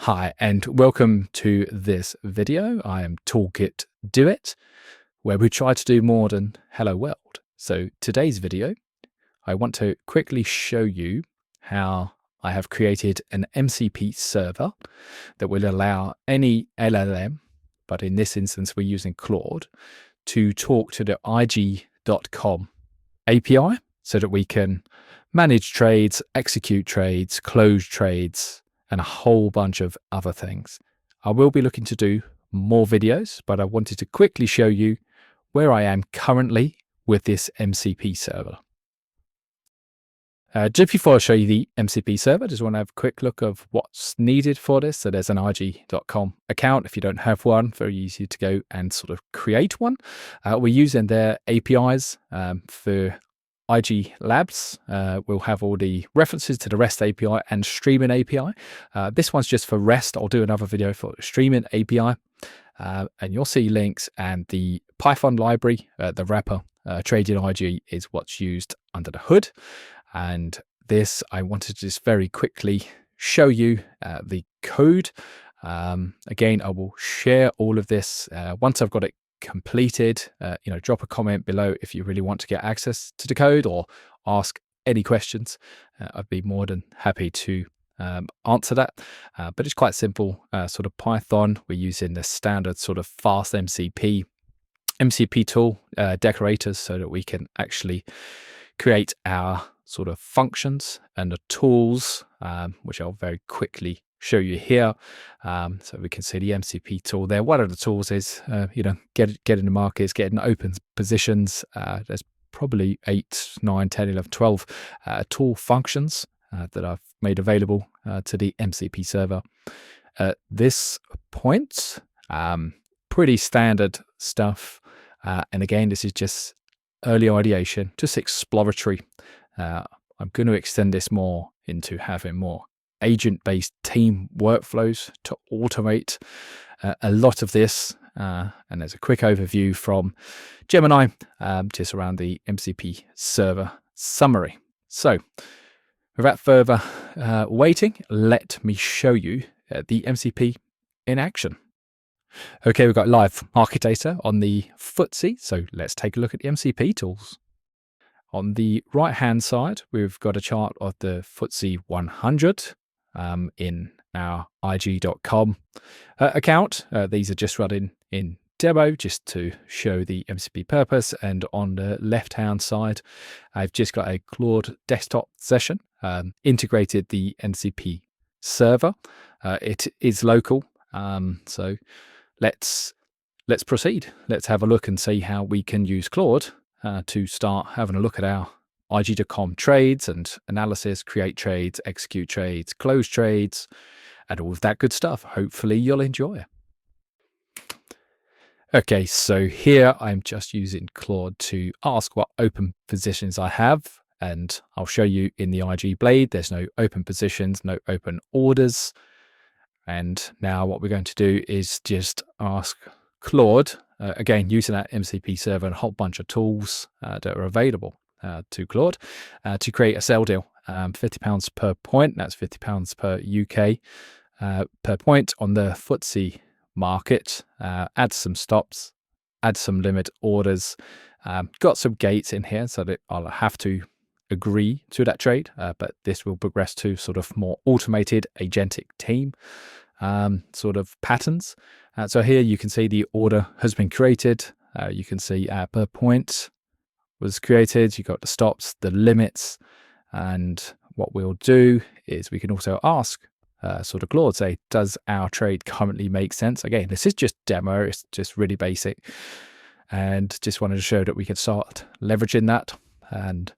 Hi, and welcome to this video. I am Toolkit Do It, where we try to do more than hello world. So today's video, I want to quickly show you how I have created an MCP server that will allow any LLM, but in this instance we're using Claude, to talk to the IG.com API so that we can manage trades, execute trades, close trades, and a whole bunch of other things. I will be looking to do more videos, but I wanted to quickly show you where I am currently with this MCP server. Just before I show you the MCP server, I just want to have a quick look of what's needed for this. So there's an IG.com account. If you don't have one, very easy to go and sort of create one. We're using their APIs for IG Labs. We'll have all the references to the REST API and streaming API. This one's just for REST. I'll do another video for the streaming API. And you'll see links, and the Python library, the wrapper, trading IG is what's used under the hood. And this, I wanted to just very quickly show you the code. Again, I will share all of this once I've got it completed. Drop a comment below if you really want to get access to the code or ask any questions. I'd be more than happy to answer that. But it's quite simple, sort of Python. We're using the standard sort of fast MCP tool decorators so that we can actually create our sort of functions and the tools, which I'll very quickly show you here. So we can see the MCP tool there. One of the tools is, getting the markets, getting open positions. There's probably 8, 9, 10, 11, 12 tool functions that I've made available to the MCP server. At this point, pretty standard stuff. And again, this is just early ideation, just exploratory. I'm going to extend this more into having more agent-based team workflows to automate a lot of this. And there's a quick overview from Gemini just around the MCP server summary. So without further waiting, let me show you the MCP in action. Okay, we've got live market data on the FTSE, so let's take a look at the MCP tools. On the right-hand side, we've got a chart of the FTSE 100 in our IG.com account. These are just running in demo just to show the MCP purpose. And on the left-hand side, I've just got a Claude Desktop session, integrated the MCP server. It is local, so let's proceed. Let's have a look and see how we can use Claude to start having a look at our IG.com trades and analysis, create trades, execute trades, close trades, and all of that good stuff. Hopefully you'll enjoy. Okay, so here I'm just using Claude to ask what open positions I have, and I'll show you in the IG blade there's no open positions, no open orders. And now what we're going to do is just ask Claude, again using that MCP server and a whole bunch of tools that are available to Claude, to create a sell deal. £50 per point, that's £50 per UK per point on the FTSE market. Add some stops, add some limit orders, got some gates in here so that I'll have to agree to that trade, but this will progress to sort of more automated agentic team sort of patterns. So here you can see the order has been created. You can see per point was created. You got the stops, the limits, and what we'll do is we can also ask sort of Claude, say, does our trade currently make sense? Again, this is just demo, it's just really basic, and just wanted to show that we can start leveraging that. And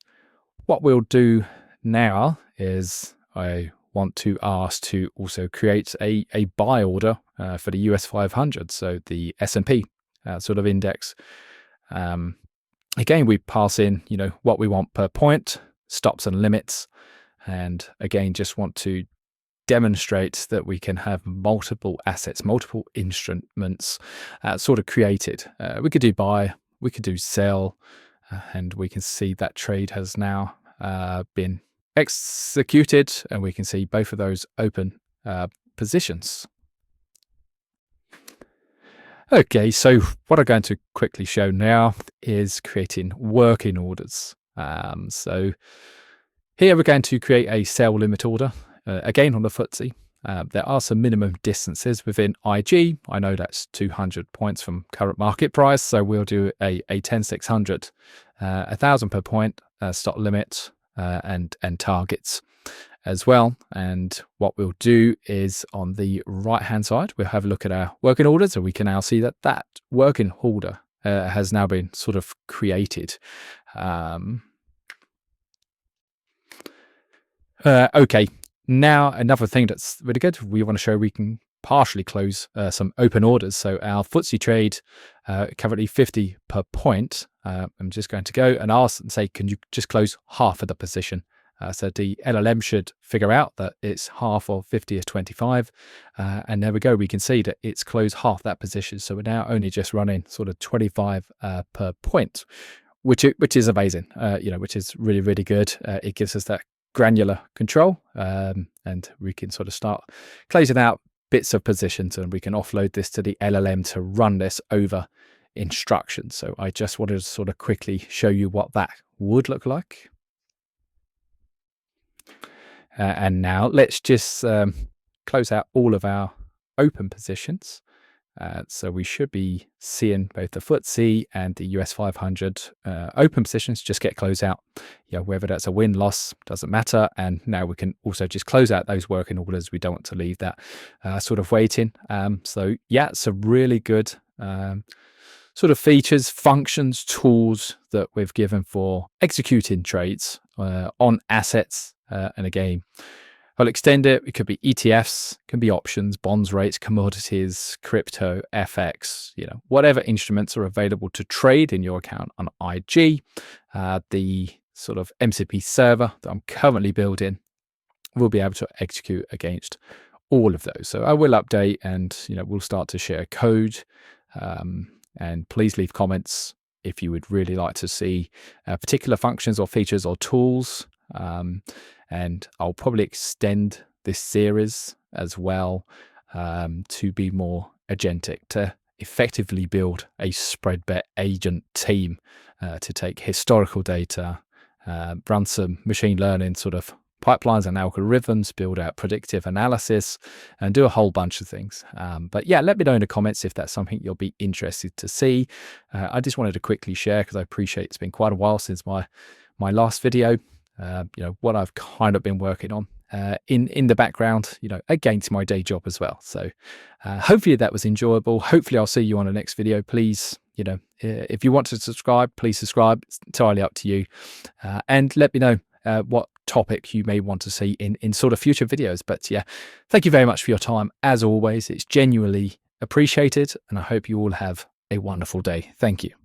what we'll do now is I want to ask to also create a buy order for the US 500, so the S&P sort of index. Again, we pass in, what we want per point, stops and limits, and again, just want to demonstrate that we can have multiple assets, multiple instruments sort of created. We could do buy, we could do sell, and we can see that trade has now been executed, and we can see both of those open positions. Okay, so what I'm going to quickly show now is creating working orders. So here we're going to create a sell limit order, again on the FTSE. There are some minimum distances within IG. I know that's 200 points from current market price, so we'll do a 10,600, 1,000 per point stop limit and targets as well. And what we'll do is on the right hand side, we'll have a look at our working order, so we can now see that that working order has now been sort of created. Okay, now another thing that's really good, we want to show we can partially close some open orders. So our FTSE trade currently 50 per point. I'm just going to go and ask and say, can you just close half of the position? So the LLM should figure out that it's half of 50 is 25. And there we go. We can see that it's closed half that position. So we're now only just running sort of 25 per point, which is amazing, which is really, really good. It gives us that granular control, and we can sort of start closing out bits of positions, and we can offload this to the LLM to run this over instructions. So I just wanted to sort of quickly show you what that would look like. And now let's just close out all of our open positions. So we should be seeing both the FTSE and the US 500 open positions just get closed out. Whether that's a win, loss, doesn't matter. And now we can also just close out those working orders. We don't want to leave that sort of waiting. So yeah, it's a really good sort of features, functions, tools that we've given for executing trades on assets. And again, I'll extend it. It could be ETFs, can be options, bonds, rates, commodities, crypto, FX, whatever instruments are available to trade in your account on IG. The sort of MCP server that I'm currently building will be able to execute against all of those. So I will update, and we'll start to share code. And please leave comments if you would really like to see particular functions or features or tools. And I'll probably extend this series as well to be more agentic, to effectively build a spread bet agent team to take historical data, run some machine learning sort of pipelines and algorithms, build out predictive analysis, and do a whole bunch of things. But yeah, let me know in the comments if that's something you'll be interested to see. I just wanted to quickly share because I appreciate it's been quite a while since my last video. What I've kind of been working on in the background, against my day job as well. So hopefully that was enjoyable. Hopefully I'll see you on the next video. Please, if you want to subscribe, please subscribe. It's entirely up to you. And let me know what topic you may want to see in sort of future videos. But yeah, thank you very much for your time. As always, it's genuinely appreciated, and I hope you all have a wonderful day. Thank you.